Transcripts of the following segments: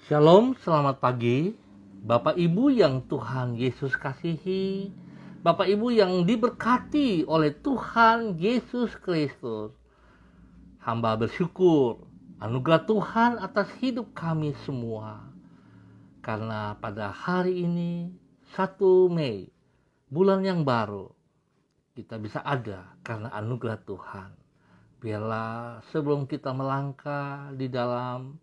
Shalom, selamat pagi. Bapak Ibu yang Tuhan Yesus kasihi, Bapak Ibu yang diberkati oleh Tuhan Yesus Kristus. Hamba bersyukur anugerah Tuhan atas hidup kami semua. Karena pada hari ini 1 Mei, bulan yang baru, kita bisa ada karena anugerah Tuhan. Biarlah sebelum kita melangkah di dalam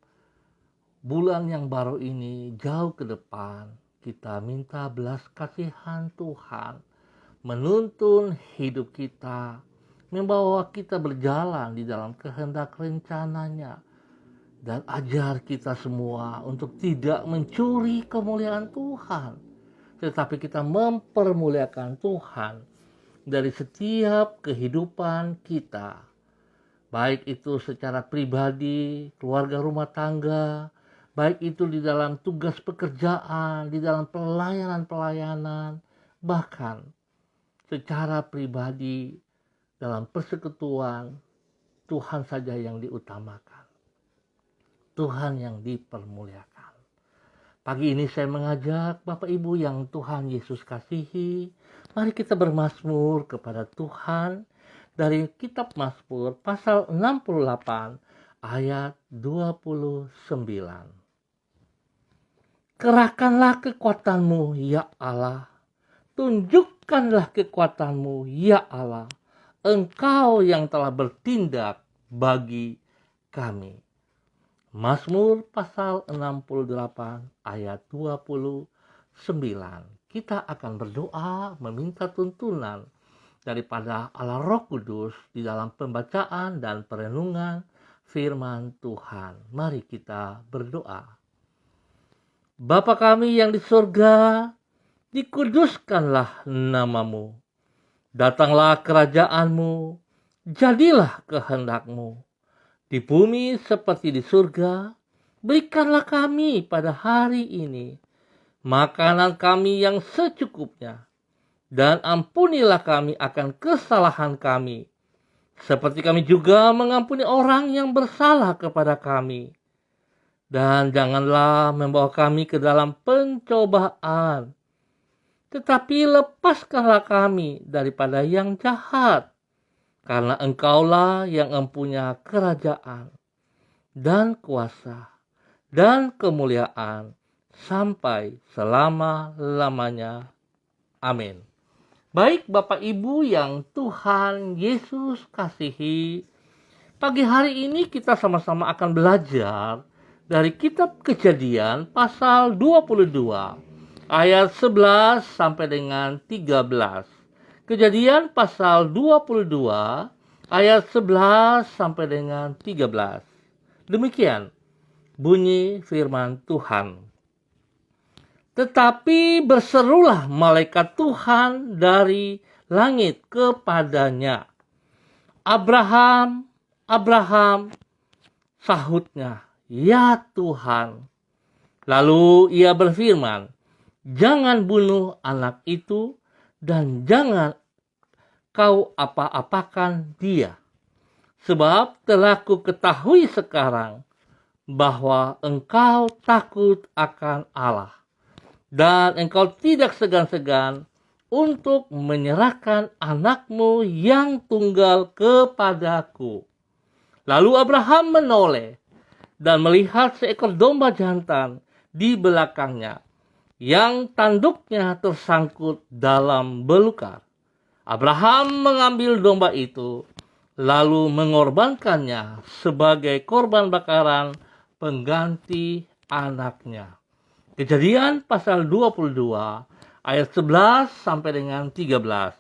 bulan yang baru ini jauh ke depan, kita minta belas kasihan Tuhan menuntun hidup kita, membawa kita berjalan di dalam kehendak rencananya, dan ajar kita semua untuk tidak mencuri kemuliaan Tuhan, tetapi kita mempermuliakan Tuhan dari setiap kehidupan kita, baik itu secara pribadi, keluarga, rumah tangga, baik itu di dalam tugas pekerjaan, di dalam pelayanan-pelayanan, bahkan secara pribadi dalam persekutuan, Tuhan saja yang diutamakan, Tuhan yang dipermuliakan. Pagi ini saya mengajak Bapak Ibu yang Tuhan Yesus kasihi, mari kita bermazmur kepada Tuhan dari kitab Mazmur pasal 68 ayat 29. Kerahkanlah kekuatanmu, ya Allah. Tunjukkanlah kekuatanmu, ya Allah. Engkau yang telah bertindak bagi kami. Mazmur pasal 68 ayat 29. Kita akan berdoa meminta tuntunan daripada Allah Roh Kudus di dalam pembacaan dan perenungan firman Tuhan. Mari kita berdoa. Bapa kami yang di surga, dikuduskanlah namamu. Datanglah kerajaanmu, jadilah kehendakmu. Di bumi seperti di surga, berikanlah kami pada hari ini makanan kami yang secukupnya. Dan ampunilah kami akan kesalahan kami, seperti kami juga mengampuni orang yang bersalah kepada kami. Dan janganlah membawa kami ke dalam pencobaan, tetapi lepaskanlah kami daripada yang jahat, karena Engkaulah yang mempunyai kerajaan, dan kuasa, dan kemuliaan, sampai selama-lamanya. Amin. Baik Bapak Ibu yang Tuhan Yesus kasihi, pagi hari ini kita sama-sama akan belajar dari kitab Kejadian pasal 22 ayat 11 sampai dengan 13. Kejadian pasal 22 ayat 11 sampai dengan 13. Demikian bunyi firman Tuhan. Tetapi berserulah malaikat Tuhan dari langit kepadanya. Abraham, Abraham, sahutnya, ya Tuhan. Lalu ia berfirman, jangan bunuh anak itu dan jangan kau apa-apakan dia. Sebab telah ku ketahui sekarang bahwa engkau takut akan Allah. Dan engkau tidak segan-segan untuk menyerahkan anakmu yang tunggal kepadaku. Lalu Abraham menoleh dan melihat seekor domba jantan di belakangnya, yang tanduknya tersangkut dalam belukar. Abraham mengambil domba itu, lalu mengorbankannya sebagai korban bakaran pengganti anaknya. Kejadian pasal 22 ayat 11 sampai dengan 13.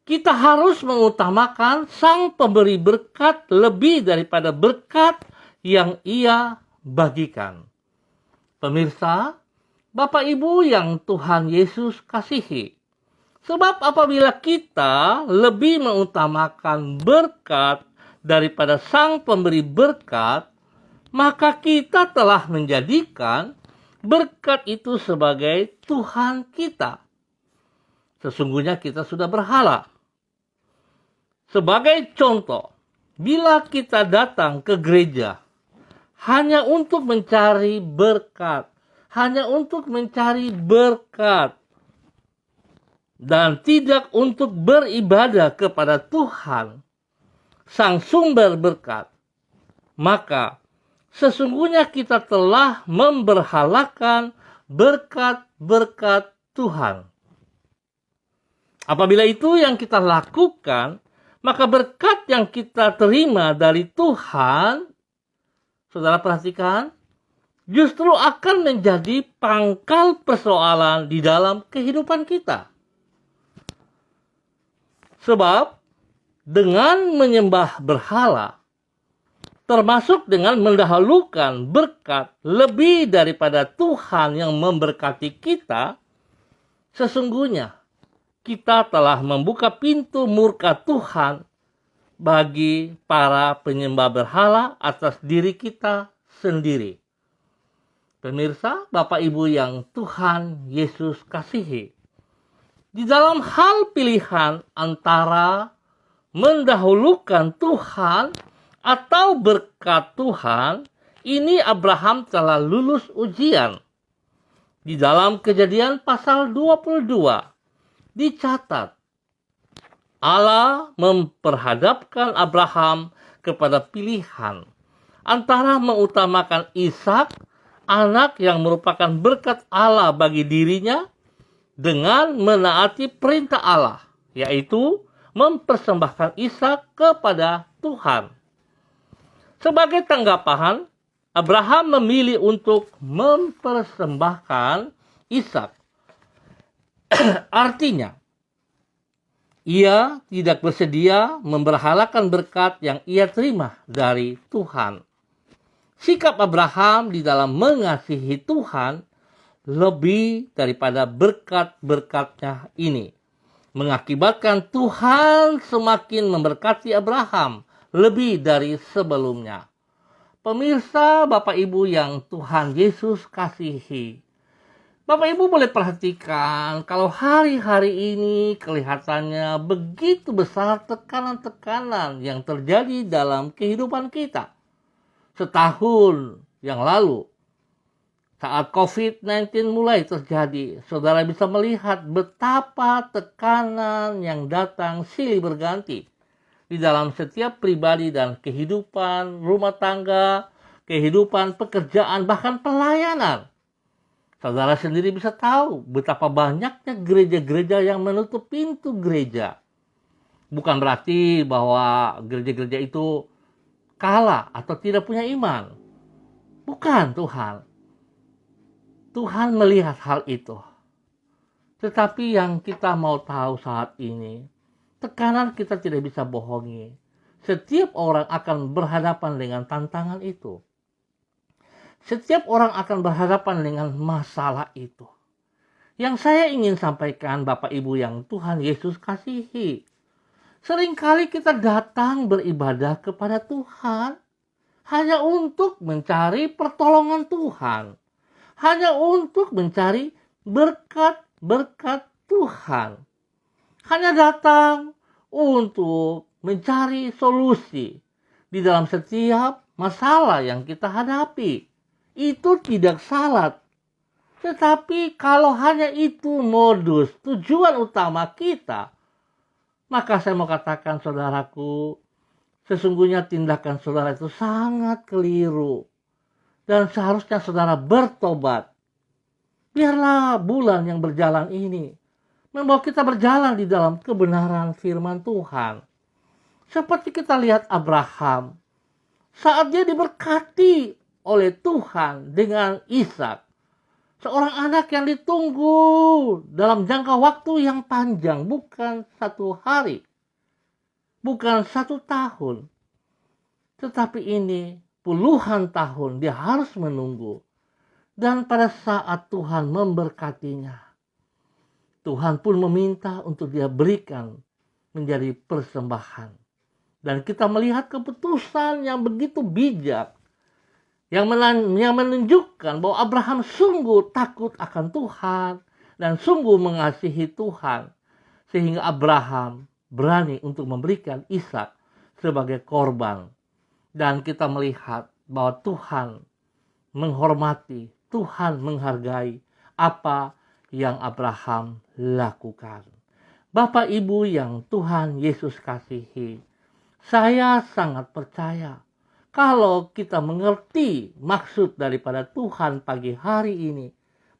Kita harus mengutamakan sang pemberi berkat lebih daripada berkat yang ia bagikan. Pemirsa, Bapak Ibu yang Tuhan Yesus kasihi, sebab apabila kita lebih mengutamakan berkat daripada sang pemberi berkat, maka kita telah menjadikan berkat itu sebagai Tuhan kita. Sesungguhnya kita sudah berhala. Sebagai contoh, bila kita datang ke gereja hanya untuk mencari berkat, hanya untuk mencari berkat, dan tidak untuk beribadah kepada Tuhan, Sang Sumber berkat, maka sesungguhnya kita telah memberhalakan berkat-berkat Tuhan. Apabila itu yang kita lakukan, maka berkat yang kita terima dari Tuhan, saudara perhatikan, justru akan menjadi pangkal persoalan di dalam kehidupan kita. Sebab dengan menyembah berhala, termasuk dengan mendahulukan berkat lebih daripada Tuhan yang memberkati kita, sesungguhnya kita telah membuka pintu murka Tuhan bagi para penyembah berhala atas diri kita sendiri. Pemirsa, Bapak Ibu yang Tuhan Yesus kasihi, di dalam hal pilihan antara mendahulukan Tuhan atau berkat Tuhan, ini Abraham telah lulus ujian. Di dalam Kejadian pasal 22 dicatat, Allah memperhadapkan Abraham kepada pilihan antara mengutamakan Ishak, anak yang merupakan berkat Allah bagi dirinya, dengan menaati perintah Allah, yaitu mempersembahkan Ishak kepada Tuhan. Sebagai tanggapan, Abraham memilih untuk mempersembahkan Ishak. Artinya, ia tidak bersedia memberhalakan berkat yang ia terima dari Tuhan. Sikap Abraham di dalam mengasihi Tuhan lebih daripada berkat-berkatnya ini mengakibatkan Tuhan semakin memberkati Abraham lebih dari sebelumnya. Pemirsa, Bapak Ibu yang Tuhan Yesus kasihi, Bapak Ibu boleh perhatikan kalau hari-hari ini kelihatannya begitu besar tekanan-tekanan yang terjadi dalam kehidupan kita. Setahun yang lalu, saat COVID-19 mulai terjadi, saudara bisa melihat betapa tekanan yang datang silih berganti di dalam setiap pribadi dan kehidupan rumah tangga, kehidupan pekerjaan, bahkan pelayanan. Saudara sendiri bisa tahu betapa banyaknya gereja-gereja yang menutup pintu gereja. Bukan berarti bahwa gereja-gereja itu kalah atau tidak punya iman. Bukan Tuhan. Tuhan melihat hal itu. Tetapi yang kita mau tahu saat ini, tekanan kita tidak bisa bohongi. Setiap orang akan berhadapan dengan tantangan itu. Setiap orang akan berhadapan dengan masalah itu. Yang saya ingin sampaikan, Bapak Ibu yang Tuhan Yesus kasihi, seringkali kita datang beribadah kepada Tuhan hanya untuk mencari pertolongan Tuhan. Hanya untuk mencari berkat-berkat Tuhan. Hanya datang untuk mencari solusi di dalam setiap masalah yang kita hadapi. Itu tidak salah. Tetapi kalau hanya itu modus, tujuan utama kita, maka saya mau katakan saudaraku, sesungguhnya tindakan saudara itu sangat keliru. Dan seharusnya saudara bertobat. Biarlah bulan yang berjalan ini membawa kita berjalan di dalam kebenaran firman Tuhan. Seperti kita lihat Abraham, saat dia diberkati oleh Tuhan dengan Ishak, seorang anak yang ditunggu dalam jangka waktu yang panjang, bukan 1 hari, bukan 1 tahun, tetapi ini puluhan tahun dia harus menunggu. Dan pada saat Tuhan memberkatinya, Tuhan pun meminta untuk dia berikan menjadi persembahan. Dan kita melihat keputusan yang begitu bijak, yang menunjukkan bahwa Abraham sungguh takut akan Tuhan dan sungguh mengasihi Tuhan. Sehingga Abraham berani untuk memberikan Ishak sebagai korban. Dan kita melihat bahwa Tuhan menghormati, Tuhan menghargai apa yang Abraham lakukan. Bapak Ibu yang Tuhan Yesus kasihi, saya sangat percaya kalau kita mengerti maksud daripada Tuhan pagi hari ini,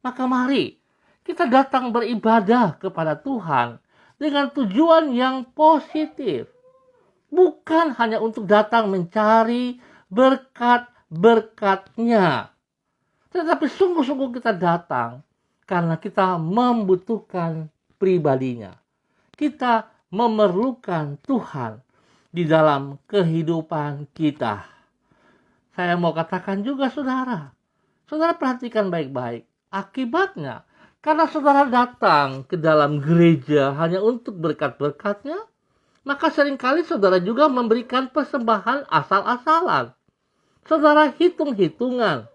maka mari kita datang beribadah kepada Tuhan dengan tujuan yang positif. Bukan hanya untuk datang mencari berkat-berkatnya. Tetapi sungguh-sungguh kita datang karena kita membutuhkan pribadinya. Kita memerlukan Tuhan di dalam kehidupan kita. Saya mau katakan juga saudara perhatikan baik-baik. Akibatnya, karena saudara datang ke dalam gereja hanya untuk berkat-berkatnya, maka seringkali saudara juga memberikan persembahan asal-asalan. Saudara hitung-hitungan.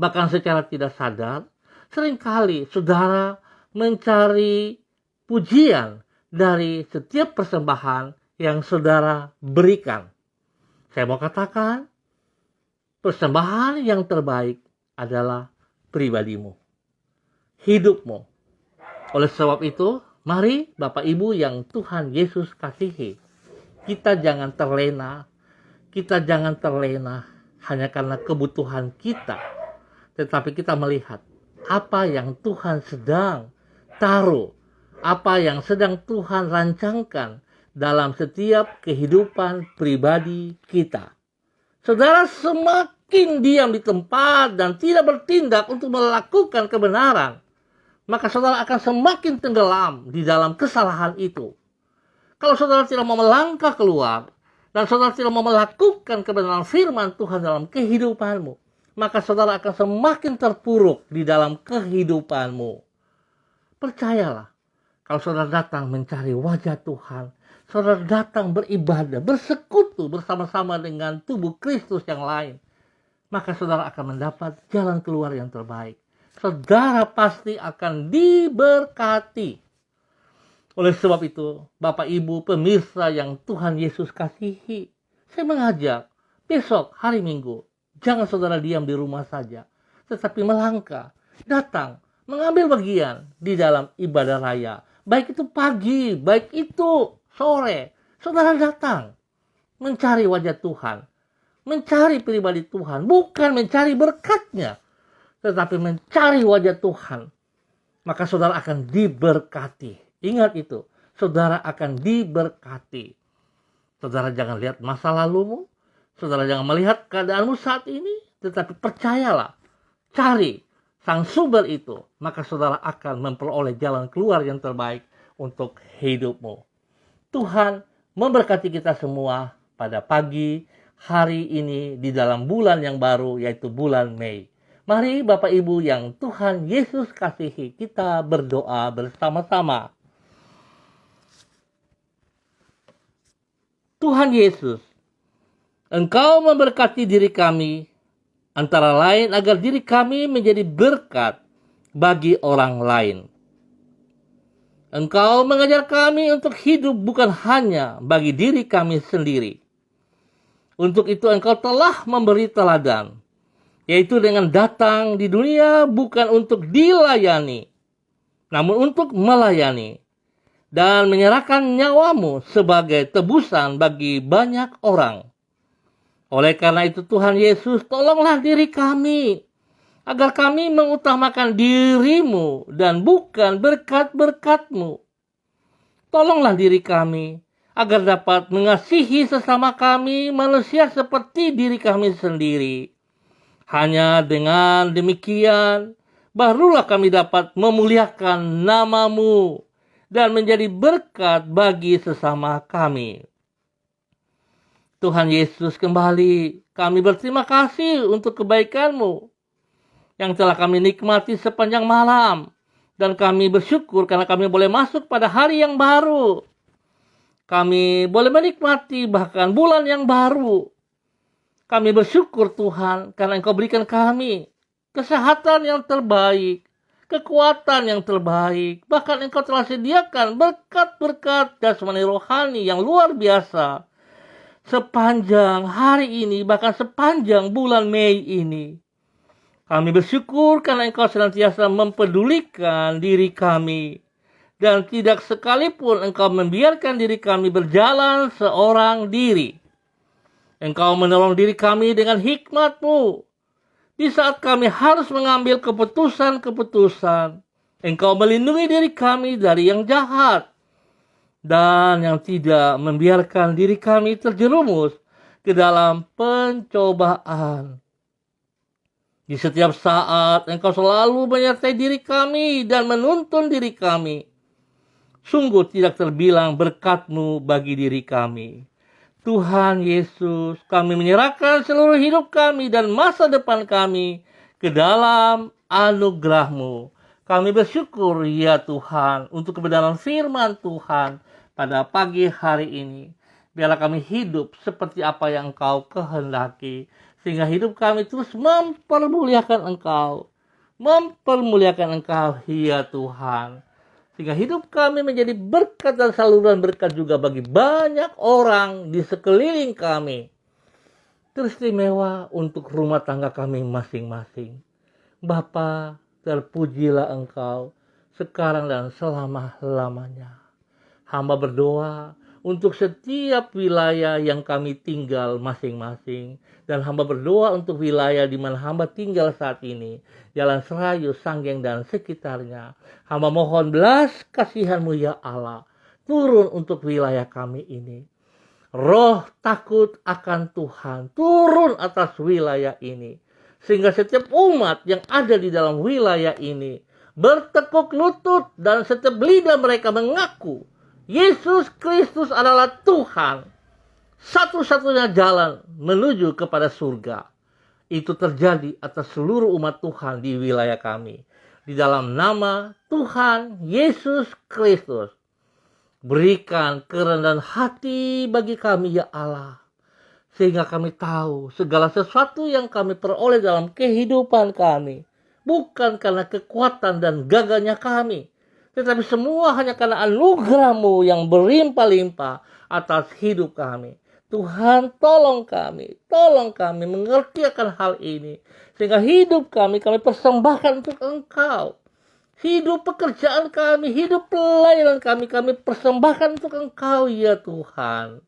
Bahkan secara tidak sadar, seringkali saudara mencari pujian dari setiap persembahan yang saudara berikan. Saya mau katakan, persembahan yang terbaik adalah pribadimu, hidupmu. Oleh sebab itu, mari Bapak Ibu yang Tuhan Yesus kasihi, kita jangan terlena hanya karena kebutuhan kita, tetapi kita melihat apa yang Tuhan sedang taruh, apa yang sedang Tuhan rancangkan dalam setiap kehidupan pribadi kita. Saudara semakin diam di tempat dan tidak bertindak untuk melakukan kebenaran, maka saudara akan semakin tenggelam di dalam kesalahan itu. Kalau saudara tidak mau melangkah keluar, dan saudara tidak mau melakukan kebenaran firman Tuhan dalam kehidupanmu, maka saudara akan semakin terpuruk di dalam kehidupanmu. Percayalah, kalau saudara datang mencari wajah Tuhan, saudara datang beribadah, bersekutu bersama-sama dengan tubuh Kristus yang lain, maka saudara akan mendapat jalan keluar yang terbaik. Saudara pasti akan diberkati. Oleh sebab itu, Bapak Ibu pemirsa yang Tuhan Yesus kasihi, saya mengajak besok hari Minggu, jangan saudara diam di rumah saja, tetapi melangkah, datang, mengambil bagian di dalam ibadah raya. Baik itu pagi, baik itu sore, saudara datang mencari wajah Tuhan, mencari pribadi Tuhan, bukan mencari berkatnya, tetapi mencari wajah Tuhan, maka saudara akan diberkati. Ingat itu, saudara akan diberkati. Saudara jangan lihat masa lalumu, saudara jangan melihat keadaanmu saat ini, tetapi percayalah, cari sang sumber itu, maka saudara akan memperoleh jalan keluar yang terbaik untuk hidupmu. Tuhan memberkati kita semua pada pagi hari ini di dalam bulan yang baru, yaitu bulan Mei. Mari Bapak Ibu yang Tuhan Yesus kasihi, kita berdoa bersama-sama. Tuhan Yesus, Engkau memberkati diri kami, antara lain agar diri kami menjadi berkat bagi orang lain. Engkau mengajar kami untuk hidup bukan hanya bagi diri kami sendiri. Untuk itu Engkau telah memberi teladan, yaitu dengan datang di dunia bukan untuk dilayani, namun untuk melayani, dan menyerahkan nyawamu sebagai tebusan bagi banyak orang. Oleh karena itu Tuhan Yesus, tolonglah diri kami, agar kami mengutamakan dirimu dan bukan berkat-berkatmu. Tolonglah diri kami, agar dapat mengasihi sesama kami manusia seperti diri kami sendiri. Hanya dengan demikian, barulah kami dapat memuliakan namamu dan menjadi berkat bagi sesama kami. Tuhan Yesus, kembali kami berterima kasih untuk kebaikan-Mu yang telah kami nikmati sepanjang malam. Dan kami bersyukur karena kami boleh masuk pada hari yang baru. Kami boleh menikmati bahkan bulan yang baru. Kami bersyukur Tuhan karena Engkau berikan kami kesehatan yang terbaik, kekuatan yang terbaik. Bahkan Engkau telah sediakan berkat-berkat jasmani rohani yang luar biasa. sepanjang hari ini, bahkan sepanjang bulan Mei ini. Kami bersyukur karena Engkau senantiasa mempedulikan diri kami. Dan tidak sekalipun Engkau membiarkan diri kami berjalan seorang diri. Engkau menolong diri kami dengan hikmat-Mu. Di saat kami harus mengambil keputusan-keputusan, Engkau melindungi diri kami dari yang jahat. Dan yang tidak membiarkan diri kami terjerumus ke dalam pencobaan. Di setiap saat Engkau selalu menyertai diri kami dan menuntun diri kami. Sungguh tidak terbilang berkat-Mu bagi diri kami. Tuhan Yesus, kami menyerahkan seluruh hidup kami dan masa depan kami ke dalam anugerah-Mu. Kami bersyukur ya Tuhan untuk kebenaran firman Tuhan pada pagi hari ini. Biarlah kami hidup seperti apa yang Engkau kehendaki. Sehingga hidup kami terus mempermuliakan Engkau. Mempermuliakan Engkau ya Tuhan. Sehingga hidup kami menjadi berkat dan saluran berkat juga bagi banyak orang di sekeliling kami. Teristimewa untuk rumah tangga kami masing-masing. Bapa, terpujilah Engkau sekarang dan selama-lamanya. Hamba berdoa untuk setiap wilayah yang kami tinggal masing-masing. Dan hamba berdoa untuk wilayah di mana hamba tinggal saat ini. Jalan Serayu, Sanggeng, dan sekitarnya. Hamba mohon belas kasihan-Mu ya Allah. Turun untuk wilayah kami ini. Roh takut akan Tuhan turun atas wilayah ini. Sehingga setiap umat yang ada di dalam wilayah ini bertekuk lutut dan setiap lidah mereka mengaku Yesus Kristus adalah Tuhan. Satu-satunya jalan menuju kepada surga. Itu terjadi atas seluruh umat Tuhan di wilayah kami. Di dalam nama Tuhan Yesus Kristus. Berikan kerendahan hati bagi kami ya Allah. Sehingga kami tahu segala sesuatu yang kami peroleh dalam kehidupan kami. Bukan karena kekuatan dan gagahnya kami. Tetapi semua hanya karena anugerah-Mu yang berlimpah-limpah atas hidup kami. Tuhan tolong kami mengerti akan hal ini. Sehingga hidup kami persembahkan untuk Engkau. Hidup pekerjaan kami, hidup pelayanan kami persembahkan untuk Engkau ya Tuhan.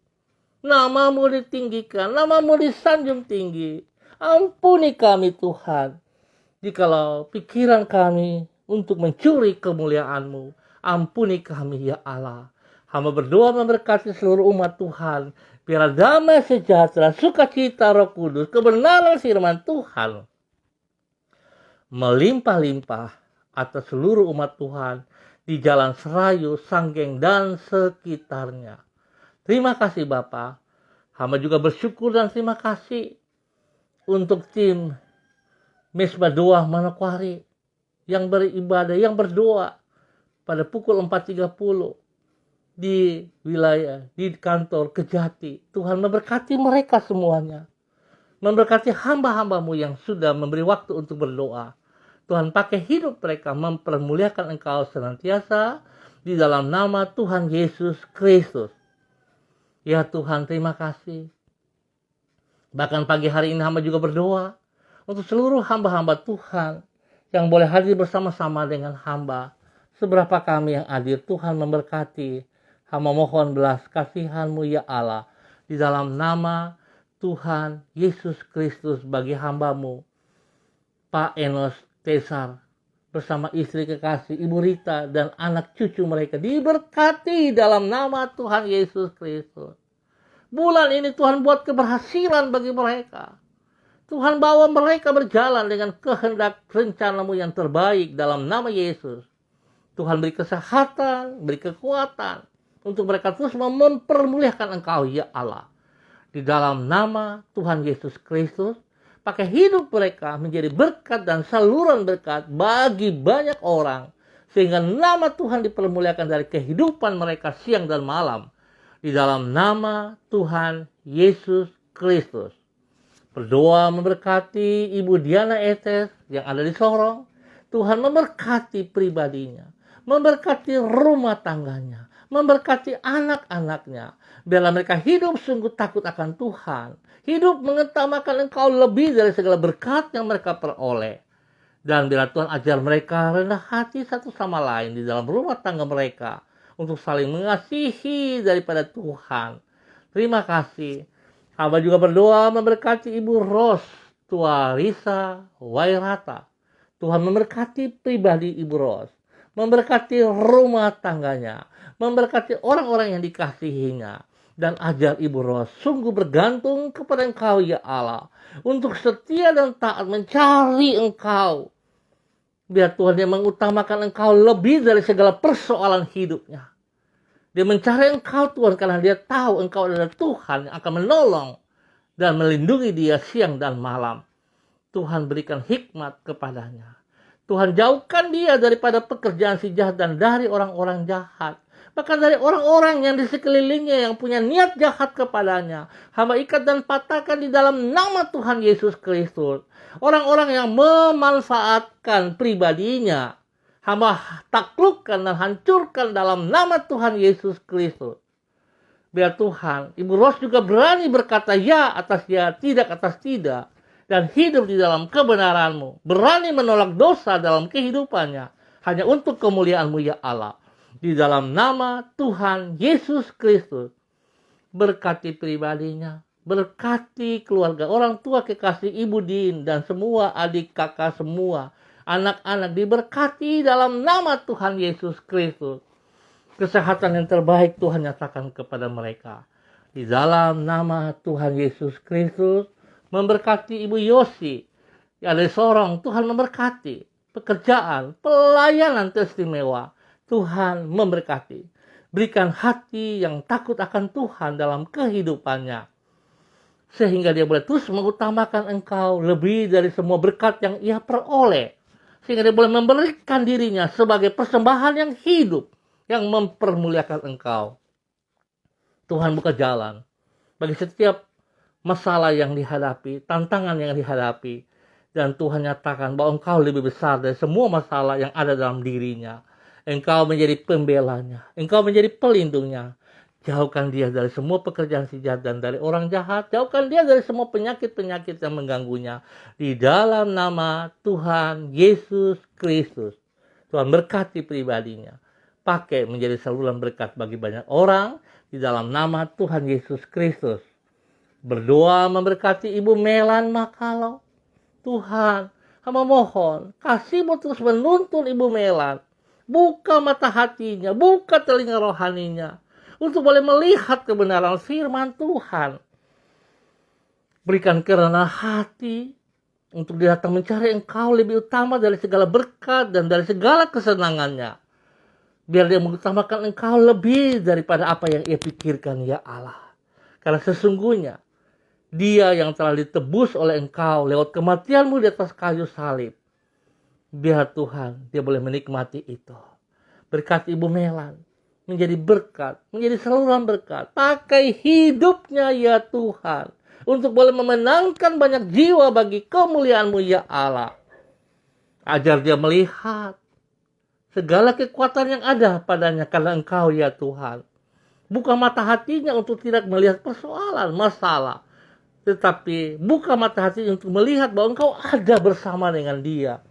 Nama-Mu ditinggikan, Nama-Mu disanjung tinggi. Ampuni kami Tuhan. Jikalau pikiran kami untuk mencuri kemuliaan-Mu, ampuni kami ya Allah. Hamba berdoa memberkati seluruh umat Tuhan. Biar damai sejahtera, sukacita Roh Kudus, kebenaran firman Tuhan melimpah-limpah atas seluruh umat Tuhan di Jalan Serayu, Sanggeng, dan sekitarnya. Terima kasih Bapa. Hamba juga bersyukur dan terima kasih untuk tim Mesbah Doa Manokwari yang beribadah, yang berdoa pada pukul 4.30 di wilayah, di kantor Kejati. Tuhan memberkati mereka semuanya. Memberkati hamba-hamba-Mu yang sudah memberi waktu untuk berdoa. Tuhan pakai hidup mereka mempermuliakan Engkau senantiasa di dalam nama Tuhan Yesus Kristus. Ya Tuhan, terima kasih. Bahkan pagi hari ini hamba juga berdoa untuk seluruh hamba-hamba Tuhan yang boleh hadir bersama-sama dengan hamba. Seberapa kami yang hadir, Tuhan memberkati. Hamba mohon belas kasihan-Mu ya Allah. Di dalam nama Tuhan Yesus Kristus bagi hamba-Mu, Pak Enos Tesar, bersama istri kekasih Ibu Rita dan anak cucu mereka diberkati dalam nama Tuhan Yesus Kristus. Bulan ini Tuhan buat keberhasilan bagi mereka. Tuhan bawa mereka berjalan dengan kehendak rencana-Mu yang terbaik dalam nama Yesus. Tuhan beri kesehatan, beri kekuatan untuk mereka terus mempermuliakan Engkau ya Allah. Di dalam nama Tuhan Yesus Kristus, pakai hidup mereka menjadi berkat dan saluran berkat bagi banyak orang. Sehingga nama Tuhan dipermuliakan dari kehidupan mereka siang dan malam. Di dalam nama Tuhan Yesus Kristus. Berdoa memberkati Ibu Diana Etes yang ada di Sorong. Tuhan memberkati pribadinya. Memberkati rumah tangganya. memberkati anak-anaknya. Biarlah mereka hidup sungguh takut akan Tuhan, hidup mengutamakan Engkau lebih dari segala berkat yang mereka peroleh. Dan biarlah Tuhan ajar mereka rendah hati satu sama lain di dalam rumah tangga mereka, untuk saling mengasihi daripada Tuhan. Terima kasih. Hamba juga berdoa memberkati Ibu Ros, Tua Risa Wairata. Tuhan memberkati pribadi Ibu Ros, memberkati rumah tangganya, memberkati orang-orang yang dikasihinya. Dan ajar Ibu Ros sungguh bergantung kepada Engkau ya Allah, untuk setia dan taat mencari Engkau. Biar Tuhan yang mengutamakan Engkau lebih dari segala persoalan hidupnya. Dia mencari Engkau Tuhan karena dia tahu Engkau adalah Tuhan yang akan menolong dan melindungi dia siang dan malam. Tuhan berikan hikmat kepadanya. Tuhan jauhkan dia daripada pekerjaan si jahat dan dari orang-orang jahat. Bahkan dari orang-orang yang di sekelilingnya yang punya niat jahat kepadanya. Hamba ikat dan patahkan di dalam nama Tuhan Yesus Kristus. Orang-orang yang memanfaatkan pribadinya, hamba taklukkan dan hancurkan dalam nama Tuhan Yesus Kristus. Biar Tuhan, Ibu Ros juga berani berkata ya atas ya, tidak atas tidak. Dan hidup di dalam kebenaran-Mu. Berani menolak dosa dalam kehidupannya. Hanya untuk kemuliaan-Mu ya Allah. Di dalam nama Tuhan Yesus Kristus. Berkati pribadinya. Berkati keluarga, orang tua kekasih Ibu Din. Dan semua adik kakak semua. Anak-anak diberkati dalam nama Tuhan Yesus Kristus. Kesehatan yang terbaik Tuhan nyatakan kepada mereka. Di dalam nama Tuhan Yesus Kristus. Memberkati Ibu Yosi. Ada seorang Tuhan memberkati. Pekerjaan, pelayanan teristimewa. Tuhan memberkati. Berikan hati yang takut akan Tuhan dalam kehidupannya. Sehingga dia boleh terus mengutamakan Engkau lebih dari semua berkat yang ia peroleh. Sehingga dia boleh memberikan dirinya sebagai persembahan yang hidup. Yang mempermuliakan Engkau. Tuhan buka jalan bagi setiap masalah yang dihadapi, tantangan yang dihadapi. Dan Tuhan nyatakan bahwa Engkau lebih besar dari semua masalah yang ada dalam dirinya. Engkau menjadi pembelanya. Engkau menjadi pelindungnya. Jauhkan dia dari semua pekerjaan si jahat dan dari orang jahat. Jauhkan dia dari semua penyakit-penyakit yang mengganggunya. Di dalam nama Tuhan Yesus Kristus. Tuhan berkati pribadinya. Pakai menjadi saluran berkat bagi banyak orang. Di dalam nama Tuhan Yesus Kristus. Berdoa memberkati Ibu Melan Makalau. Tuhan, hamba mohon, kasih-Mu terus menuntun Ibu Melan. Buka mata hatinya, buka telinga rohaninya. Untuk boleh melihat kebenaran firman Tuhan. Berikan kerendahan hati. Untuk dia datang mencari Engkau lebih utama dari segala berkat dan dari segala kesenangannya. Biar dia mengutamakan Engkau lebih daripada apa yang ia pikirkan ya Allah. Karena sesungguhnya dia yang telah ditebus oleh Engkau lewat kematian-Mu di atas kayu salib. Biar Tuhan, dia boleh menikmati itu. Berkati Ibu Melan. Menjadi berkat. Menjadi saluran berkat. Pakai hidupnya ya Tuhan. Untuk boleh memenangkan banyak jiwa bagi kemuliaan-Mu ya Allah. Ajar dia melihat segala kekuatan yang ada padanya karena Engkau ya Tuhan. Buka mata hatinya untuk tidak melihat persoalan, masalah. Tetapi buka mata hati untuk melihat bahwa Engkau ada bersama dengan dia.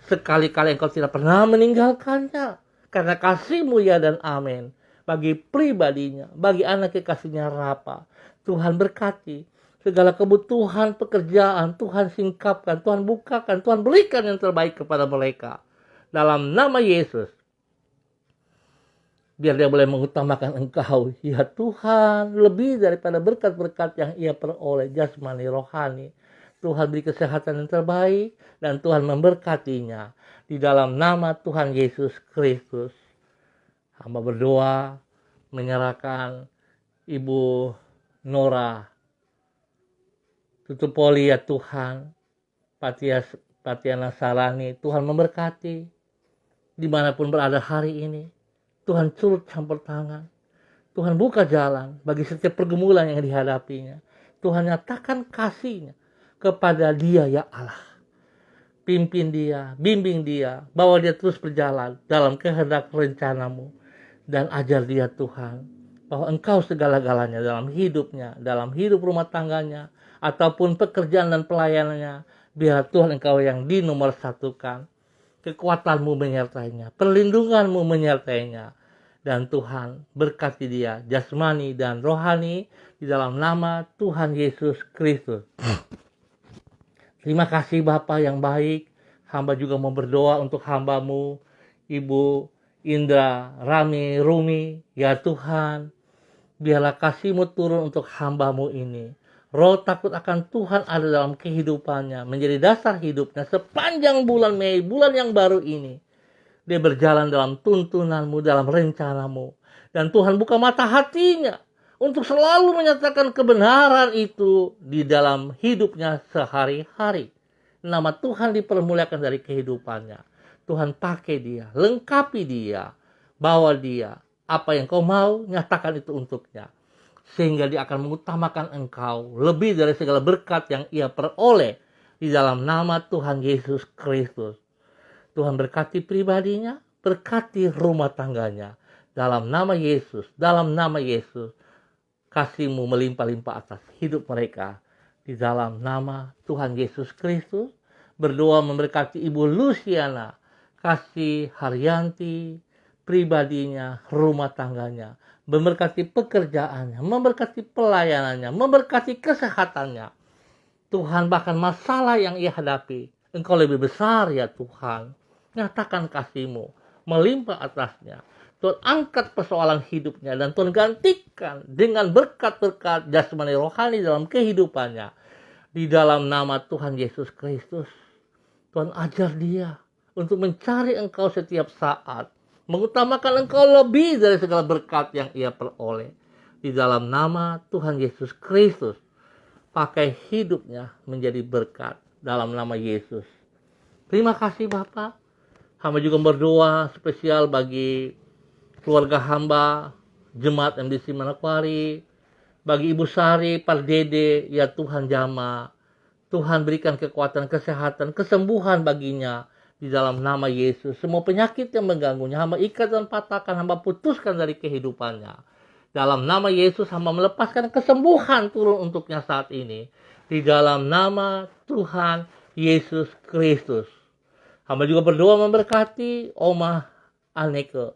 Sekali-kali Engkau tidak pernah meninggalkannya. Karena kasih-Mu ya dan amin. Bagi pribadinya, bagi anak kekasihnya Rapa. Tuhan berkati. Segala kebutuhan pekerjaan Tuhan singkapkan, Tuhan bukakan, Tuhan berikan yang terbaik kepada mereka. Dalam nama Yesus. Biar dia boleh mengutamakan Engkau. Ya Tuhan, lebih daripada berkat-berkat yang ia peroleh jasmani, rohani. Tuhan beri kesehatan yang terbaik dan Tuhan memberkatinya. Di dalam nama Tuhan Yesus Kristus. Hamba berdoa menyerahkan Ibu Nora Tutupoli ya Tuhan. Patiana Sarani. Tuhan memberkati. Dimanapun berada hari ini. Tuhan turut campur tangan. Tuhan buka jalan bagi setiap pergumulan yang dihadapinya. Tuhan nyatakan kasih-Nya kepada dia ya Allah. Pimpin dia, bimbing dia, bawa dia terus berjalan dalam kehendak rencana-Mu. Dan ajar dia Tuhan, bahwa Engkau segala-galanya dalam hidupnya, dalam hidup rumah tangganya, ataupun pekerjaan dan pelayanannya. Biar Tuhan Engkau yang dinomorsatukan. Kekuatanmu menyertainya, perlindunganmu menyertainya. Dan Tuhan berkati dia jasmani dan rohani di dalam nama Tuhan Yesus Kristus. Terima kasih Bapa yang baik. Hamba juga mau berdoa untuk hambamu, Ibu Indra, Rami, Rumi. Ya Tuhan, biarlah kasih-Mu turun untuk hambamu ini. Roh takut akan Tuhan ada dalam kehidupannya, menjadi dasar hidupnya sepanjang bulan Mei, bulan yang baru ini. Dia berjalan dalam tuntunan-Mu, dalam rencana-Mu. Dan Tuhan buka mata hatinya untuk selalu menyatakan kebenaran itu di dalam hidupnya sehari-hari. Nama Tuhan dipermuliakan dari kehidupannya. Tuhan pakai dia, lengkapi dia, bawa dia. Apa yang Kau mau, nyatakan itu untuknya. Sehingga dia akan mengutamakan Engkau lebih dari segala berkat yang ia peroleh di dalam nama Tuhan Yesus Kristus. Tuhan berkati pribadinya, berkati rumah tangganya. Dalam nama Yesus, dalam nama Yesus, kasih-Mu melimpah-limpah atas hidup mereka. Di dalam nama Tuhan Yesus Kristus, berdoa memberkati Ibu Luciana, kasih Haryanti, pribadinya, rumah tangganya, memberkati pekerjaannya, memberkati pelayanannya, memberkati kesehatannya. Tuhan, bahkan masalah yang ia hadapi, Engkau lebih besar ya Tuhan. Nyatakan kasih-Mu melimpah atasnya. Tuhan angkat persoalan hidupnya dan Tuhan gantikan dengan berkat-berkat jasmani rohani dalam kehidupannya. Di dalam nama Tuhan Yesus Kristus, Tuhan ajar dia untuk mencari Engkau setiap saat. Mengutamakan Engkau lebih dari segala berkat yang ia peroleh. Di dalam nama Tuhan Yesus Kristus, pakai hidupnya menjadi berkat dalam nama Yesus. Terima kasih Bapak. Hamba juga berdoa spesial bagi keluarga hamba, Jemaat MDC Manokwari, bagi Ibu Sari, Pak Dede, ya Tuhan jama. Tuhan berikan kekuatan, kesehatan, kesembuhan baginya di dalam nama Yesus. Semua penyakit yang mengganggunya, hamba ikat dan patahkan, hamba putuskan dari kehidupannya. Dalam nama Yesus, hamba melepaskan kesembuhan turun untuknya saat ini. Di dalam nama Tuhan Yesus Kristus. Hamba juga berdoa memberkati Oma Aneke,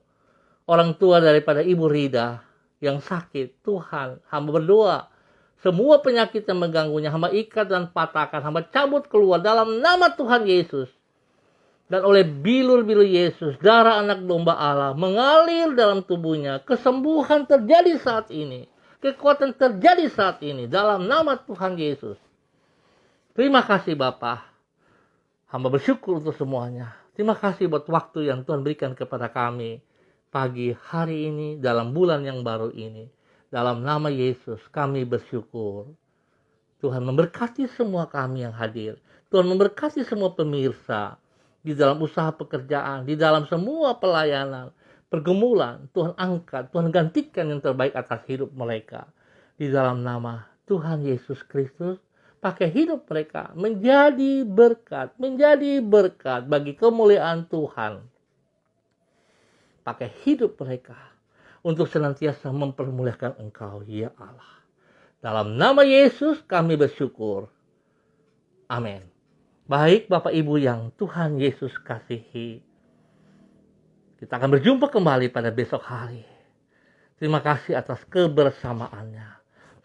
orang tua daripada Ibu Rida yang sakit. Tuhan, hamba berdoa semua penyakit yang mengganggunya, hamba ikat dan patahkan, hamba cabut keluar dalam nama Tuhan Yesus. Dan oleh bilur-bilur Yesus, darah anak domba Allah mengalir dalam tubuhnya. Kesembuhan terjadi saat ini. Kekuatan terjadi saat ini dalam nama Tuhan Yesus. Terima kasih Bapa. Hamba bersyukur untuk semuanya. Terima kasih buat waktu yang Tuhan berikan kepada kami pagi hari ini dalam bulan yang baru ini. Dalam nama Yesus kami bersyukur. Tuhan memberkati semua kami yang hadir. Tuhan memberkati semua pemirsa. Di dalam usaha pekerjaan, di dalam semua pelayanan, pergumulan, Tuhan angkat, Tuhan gantikan yang terbaik atas hidup mereka. Di dalam nama Tuhan Yesus Kristus, pakai hidup mereka menjadi berkat bagi kemuliaan Tuhan. Pakai hidup mereka untuk senantiasa mempermuliakan Engkau, ya Allah. Dalam nama Yesus kami bersyukur. Amin. Baik Bapak Ibu yang Tuhan Yesus kasihi. Kita akan berjumpa kembali pada besok hari. Terima kasih atas kebersamaannya.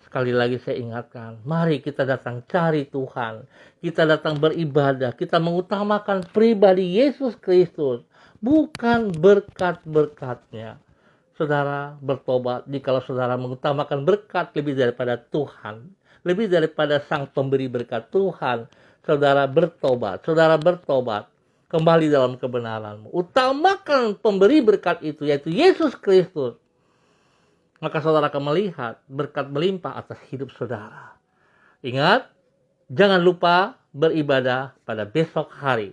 Sekali lagi saya ingatkan, mari kita datang cari Tuhan. Kita datang beribadah, kita mengutamakan pribadi Yesus Kristus. Bukan berkat-berkatnya. Saudara bertobat jikalau saudara mengutamakan berkat lebih daripada Tuhan. Lebih daripada Sang Pemberi berkat Tuhan. Saudara bertobat. Kembali dalam kebenaranmu. Utamakan pemberi berkat itu, yaitu Yesus Kristus. Maka saudara akan melihat berkat melimpah atas hidup saudara. Ingat, jangan lupa beribadah pada besok hari.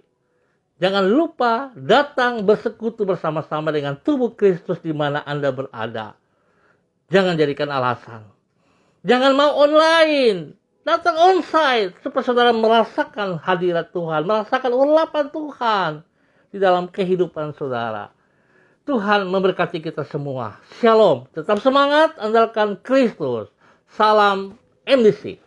Jangan lupa datang bersekutu bersama-sama dengan tubuh Kristus di mana Anda berada. Jangan jadikan alasan. Jangan mau online. Datang onsite supaya saudara merasakan hadirat Tuhan, merasakan ulapan Tuhan di dalam kehidupan saudara. Tuhan memberkati kita semua. Shalom. Tetap semangat, andalkan Kristus. Salam MDC.